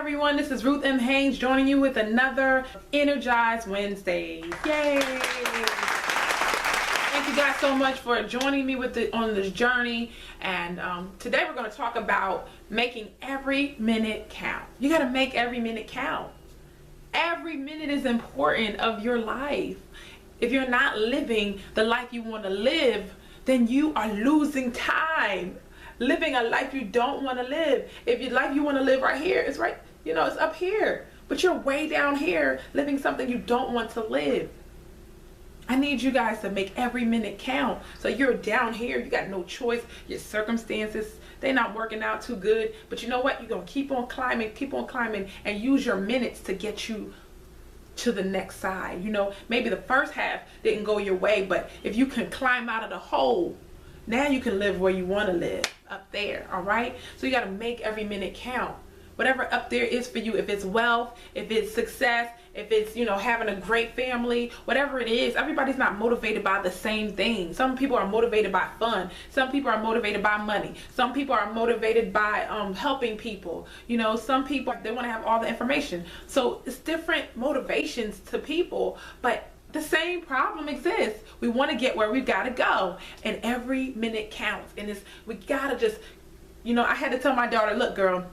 everyone, this is Ruth M. Haynes joining you with another Energized Wednesday. Yay! Thank you guys so much for joining me on this journey. And today we're going to talk about making every minute count. You got to make every minute count. Every minute is important of your life. If you're not living the life you want to live, then you are losing time. Living a life you don't want to live. If your life you want to live right here, it's right, it's up here. But you're way down here living something you don't want to live. I need you guys to make every minute count. So you're down here, you got no choice. Your circumstances, they're not working out too good. But you know what? You're going to keep on climbing, and use your minutes to get you to the next side. Maybe the first half didn't go your way, but if you can climb out of the hole, now you can live where you want to live, up there, all right? So you got to make every minute count. Whatever up there is for you, if it's wealth, if it's success, if it's, having a great family, whatever it is, everybody's not motivated by the same thing. Some people are motivated by fun. Some people are motivated by money. Some people are motivated by helping people. Some people, they want to have all the information. So it's different motivations to people, but the same problem exists. We want to get where we got to go, and every minute counts. And we got to just, I had to tell my daughter, look, girl,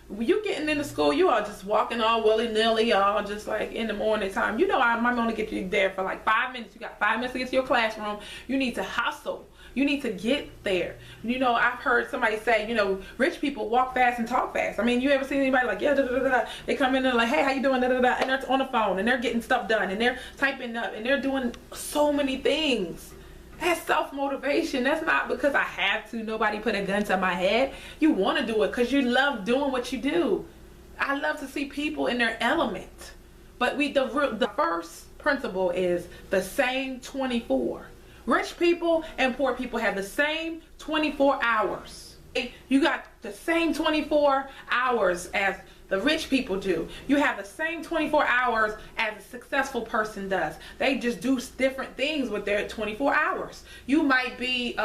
when you getting into school, you are just walking all willy-nilly, all just like in the morning time. I'm going to get you there for like 5 minutes. You got 5 minutes to get to your classroom. You need to hustle. You need to get there. I've heard somebody say, rich people walk fast and talk fast. I mean, you ever seen anybody like, yeah, da, da, da, da. They come in and like, hey, how you doing, da, da, da, and they're on the phone and they're getting stuff done and they're typing up and they're doing so many things. That's self-motivation. That's not because I have to. Nobody put a gun to my head. You want to do it because you love doing what you do. I love to see people in their element. But the first principle is the same 24. Rich people and poor people have the same 24 hours. You got the same 24 hours as the rich people do. You have the same 24 hours as a successful person does. They just do different things with their 24 hours. You might be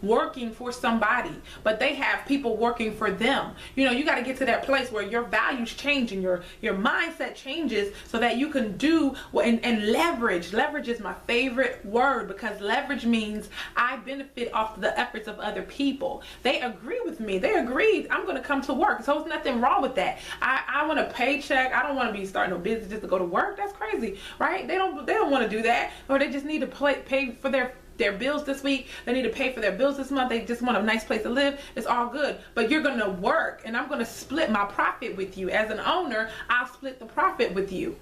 working for somebody, but they have people working for them. You got to get to that place where your values change and your mindset changes so that you can do and leverage. Leverage is my favorite word because leverage means I benefit off the efforts of other people. They agree with me. They agreed I'm going to come to work. So there's nothing wrong with that. I want a paycheck. I don't want to be starting a business just to go to work. That's crazy, right? They don't want to do that, or they just need to pay for their bills this week. They need to pay for their bills this month. They just want a nice place to live. It's all good, but you're going to work, and I'm going to split my profit with you. As an owner, I'll split the profit with you,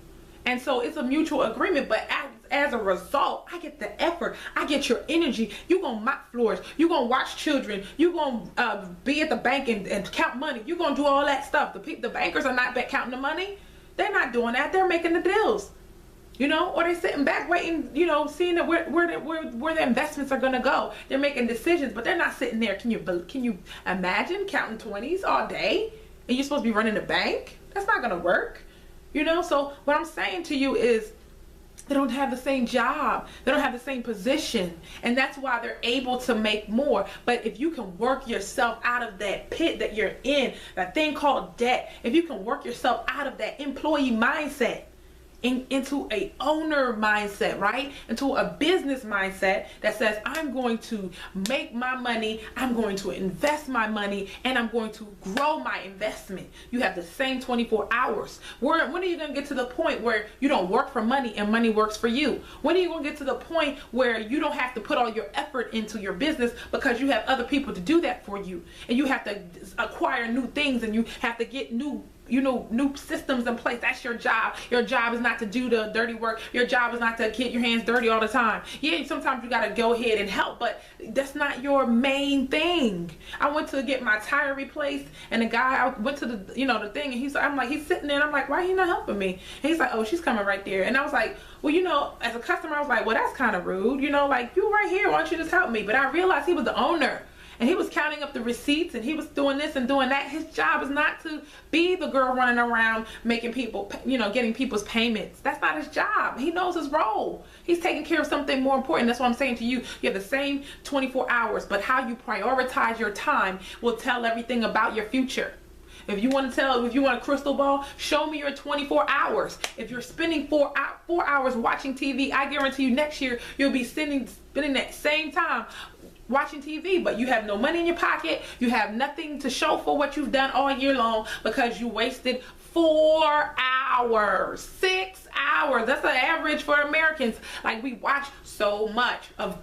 and so it's a mutual agreement. But as a result, I get the effort. I get your energy. You're going to mop floors. You're going to watch children. You're going to be at the bank and count money. You're going to do all that stuff. The bankers are not counting the money. They're not doing that. They're making the deals. Or they're sitting back waiting, seeing that where their investments are going to go. They're making decisions, but they're not sitting there. Can you imagine counting 20s all day and you're supposed to be running the bank? That's not going to work. So what I'm saying to you is, they don't have the same job. They don't have the same position. And that's why they're able to make more. But if you can work yourself out of that pit that you're in, that thing called debt, if you can work yourself out of that employee mindset, into a owner mindset, right? Into a business mindset that says, I'm going to make my money, I'm going to invest my money, and I'm going to grow my investment. You have the same 24 hours. When are you going to get to the point where you don't work for money and money works for you? When are you going to get to the point where you don't have to put all your effort into your business because you have other people to do that for you, and you have to acquire new things, and you have to get new systems in place? That's your job. Your job is not to do the dirty work. Your job is not to get your hands dirty all the time. Yeah, sometimes you got to go ahead and help, but that's not your main thing. I went to get my tire replaced, and the guy, I went to the thing, and he's sitting there, and I'm like, why he not helping me? And he's like, oh, she's coming right there. And I was like, well, as a customer, I was like, well, that's kind of rude. Like, you right here, why don't you just help me? But I realized he was the owner. And he was counting up the receipts, and he was doing this and doing that. His job is not to be the girl running around making people, getting people's payments. That's not his job. He knows his role. He's taking care of something more important. That's what I'm saying to you. You have the same 24 hours, but how you prioritize your time will tell everything about your future. If you want a crystal ball, show me your 24 hours. If you're spending 4 hours watching TV, I guarantee you next year you'll be spending that same time watching TV, but you have no money in your pocket. You have nothing to show for what you've done all year long because you wasted 4 hours, 6 hours. That's the average for Americans. Like, we watch so much of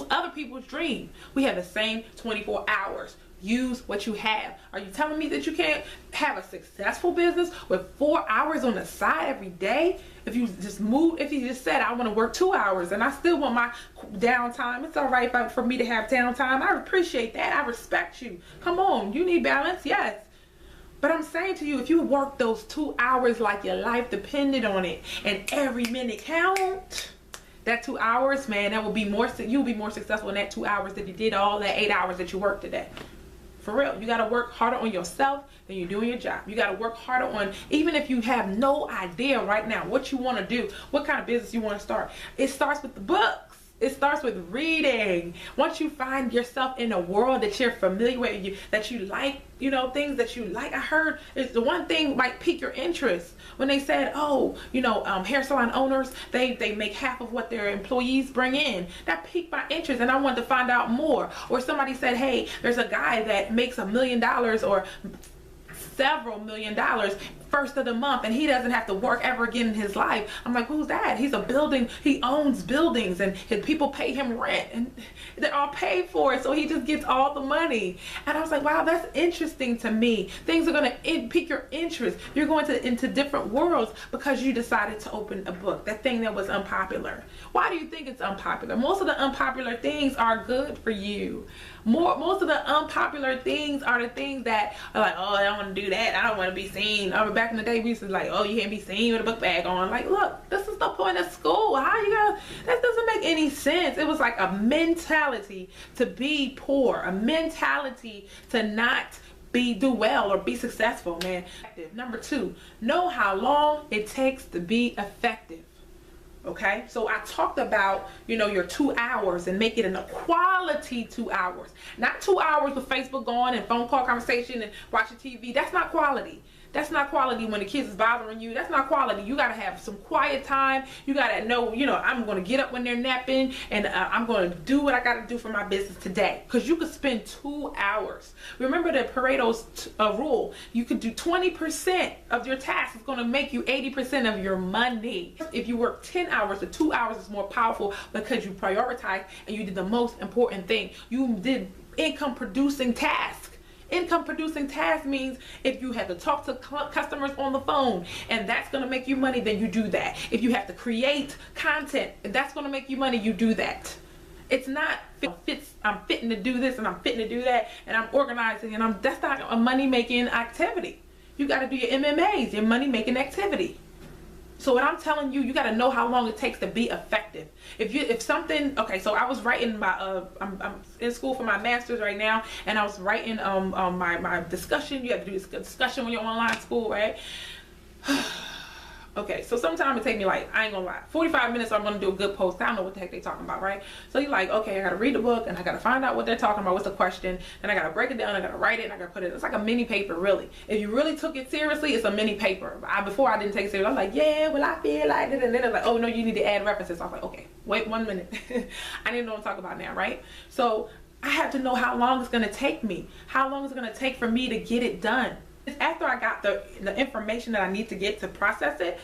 other people's dream. We have the same 24 hours. Use what you have. Are you telling me that you can't have a successful business with 4 hours on the side every day? If you just said, I want to work 2 hours and I still want my downtime, it's all right for me to have downtime. I appreciate that. I respect you. Come on, you need balance, yes. But I'm saying to you, if you work those 2 hours like your life depended on it and every minute count, that 2 hours, man, you'll be more successful in that 2 hours than you did all that 8 hours that you worked today. For real, you got to work harder on yourself than you're doing your job. You got to work harder on, even if you have no idea right now what you want to do, what kind of business you want to start. It starts with the books. It starts with reading. Once you find yourself in a world that you're familiar with, that you like, things that you like. I heard it's the one thing might pique your interest when they said, hair salon owners, they make half of what their employees bring in. That piqued my interest and I wanted to find out more. Or somebody said, hey, there's a guy that makes $1 million or several $1 million first of the month and he doesn't have to work ever again in his life. I'm like, who's that? He owns buildings and his people pay him rent and they're all paid for it, so he just gets all the money. And I was like, wow, that's interesting to me. Things are going to pique your interest. You're going into different worlds because you decided to open a book, that thing that was unpopular. Why do you think it's unpopular? Most of the unpopular things are good for you. Most of the unpopular things are the things that are like, oh, I don't want to do that. I don't want to be seen. Back in the day, we used to like, oh, you can't be seen with a book bag on. Like, look, this is the point of school. That doesn't make any sense. It was like a mentality to be poor, a mentality to not do well or be successful, man. Number 2, know how long it takes to be effective. Okay, so I talked about, your 2 hours and make it a quality 2 hours. Not 2 hours with Facebook on and phone call conversation and watching TV. That's not quality. That's not quality when the kids is bothering you. That's not quality. You got to have some quiet time. You got to know, I'm going to get up when they're napping and I'm going to do what I got to do for my business today. Because you could spend 2 hours. Remember the Pareto's rule. You could do 20% of your tasks. It's going to make you 80% of your money. If you work 10 hours, the 2 hours is more powerful because you prioritized and you did the most important thing. You did income producing tasks. Income producing task means if you have to talk to customers on the phone and that's going to make you money, then you do that. If you have to create content and that's going to make you money, you do that. It's not I'm fitting to do this and I'm fitting to do that and I'm organizing and that's not a money making activity. You got to do your MMAs, your money making activity. So what I'm telling you, you got to know how long it takes to be effective. So I was writing I'm in school for my master's right now, and I was writing my discussion. You have to do this discussion when you're online school, right? Okay, so sometimes it take me like, I ain't gonna lie, 45 minutes I'm gonna do a good post. I don't know what the heck they talking about, right? So you're like, okay, I gotta read the book and I gotta find out what they're talking about, what's the question, and I gotta break it down, I gotta write it, and I gotta put it, it's like a mini paper, really. If you really took it seriously, it's a mini paper. Before I didn't take it seriously, I was like, yeah, well, I feel like it, and then it's like, oh no, you need to add references. I was like, okay, wait 1 minute. I didn't know what I'm talking about now, right? So I have to know how long it's gonna take me. How long is it gonna take for me to get it done? After I got the information that I need to get to process it,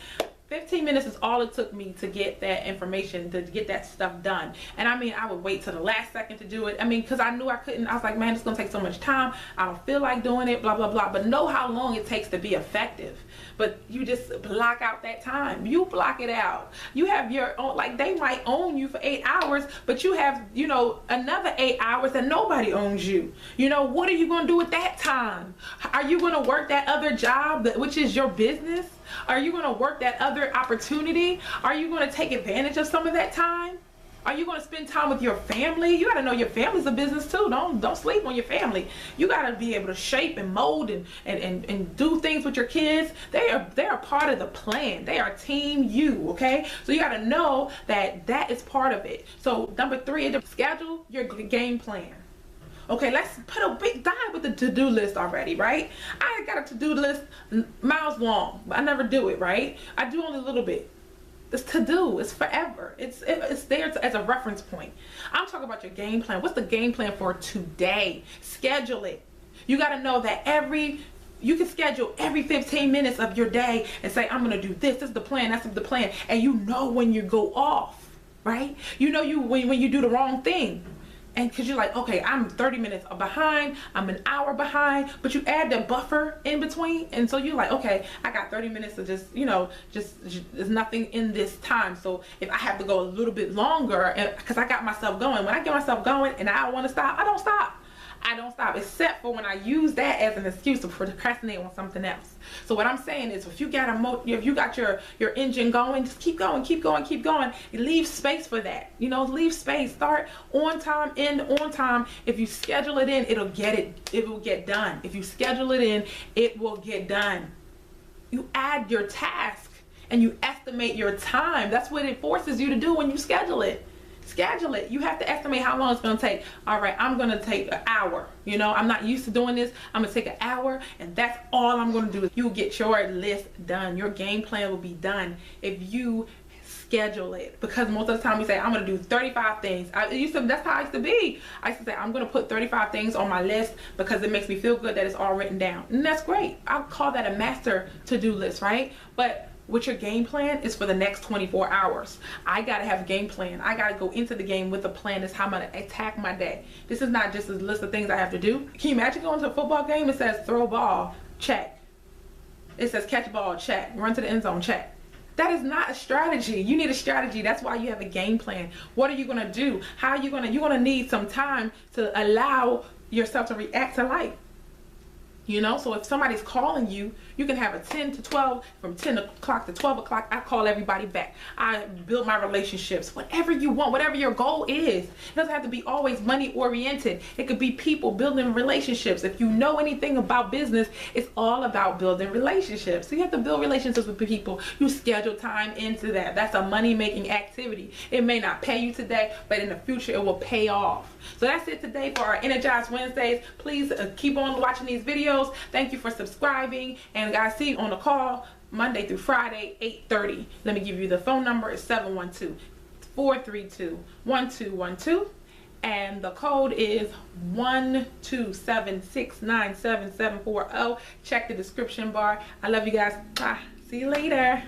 15 minutes is all it took me to get that information, to get that stuff done. And I mean, I would wait till the last second to do it. I mean, because I knew I couldn't. I was like, man, it's going to take so much time. I don't feel like doing it, blah, blah, blah. But know how long it takes to be effective. But you just block out that time. You block it out. You have your own, like they might own you for 8 hours, but you have, another 8 hours that nobody owns you. What are you going to do with that time? Are you going to work that other job, which is your business? Are you going to work that other opportunity? Are you going to take advantage of some of that time? Are you going to spend time with your family? You got to know your family's a business too. Don't sleep on your family. You got to be able to shape and mold and do things with your kids. They are part of the plan. They are team you, okay? So you got to know that is part of it. So number 3, schedule your game plan. Okay, let's put a big dive with the to-do list already, right? I got a to-do list miles long, but I never do it, right? I do only a little bit. It's to do. It's forever. It's there as a reference point. I'm talking about your game plan. What's the game plan for today? Schedule it. You got to know that you can schedule every 15 minutes of your day and say, I'm going to do this. This is the plan. That's the plan. And you know when you go off, right? You know when you do the wrong thing. And because you're like, okay, I'm 30 minutes behind, I'm an hour behind, but you add the buffer in between. And so you're like, okay, I got 30 minutes of just there's nothing in this time. So if I have to go a little bit longer, because I got myself going, when I get myself going and I don't want to stop, I don't stop. I don't stop, except for when I use that as an excuse to procrastinate on something else. So what I'm saying is, if you got your engine going, just keep going, keep going, keep going. Leave space for that. Leave space. Start on time, end on time. If you schedule it in, it will get done. If you schedule it in, it will get done. You add your task and you estimate your time. That's what it forces you to do when you schedule it. Schedule it. You have to estimate how long it's going to take. All right, I'm going to take an hour. I'm not used to doing this. I'm going to take an hour, and that's all I'm going to do. You'll get your list done. Your game plan will be done if you schedule it. Because most of the time we say, I'm going to do 35 things. That's how I used to be. I used to say, I'm going to put 35 things on my list because it makes me feel good that it's all written down. And that's great. I'll call that a master to-do list, right? But with your game plan is for the next 24 hours. I gotta have a game plan. I gotta go into the game with a plan. That's how I'm gonna attack my day. This is not just a list of things I have to do. Can you imagine going to a football game? It says throw ball, check. It says catch ball, check. Run to the end zone, check. That is not a strategy. You need a strategy. That's why you have a game plan. What are you gonna do? You're gonna need some time to allow yourself to react to life. So if somebody's calling you, you can have a 10 to 12, from 10 o'clock to 12 o'clock, I call everybody back. I build my relationships, whatever you want, whatever your goal is. It doesn't have to be always money oriented. It could be people, building relationships. If you know anything about business, it's all about building relationships. So you have to build relationships with people. You schedule time into that. That's a money making activity. It may not pay you today, but in the future it will pay off. So that's it today for our Energized Wednesdays. Please keep on watching these videos. Thank you for subscribing, and guys, see you on the call Monday through Friday, 8:30. Let me give you the phone number. It's 712-432-1212, and the code is 127697740. Check the description bar. I love you guys. Bye. See you later.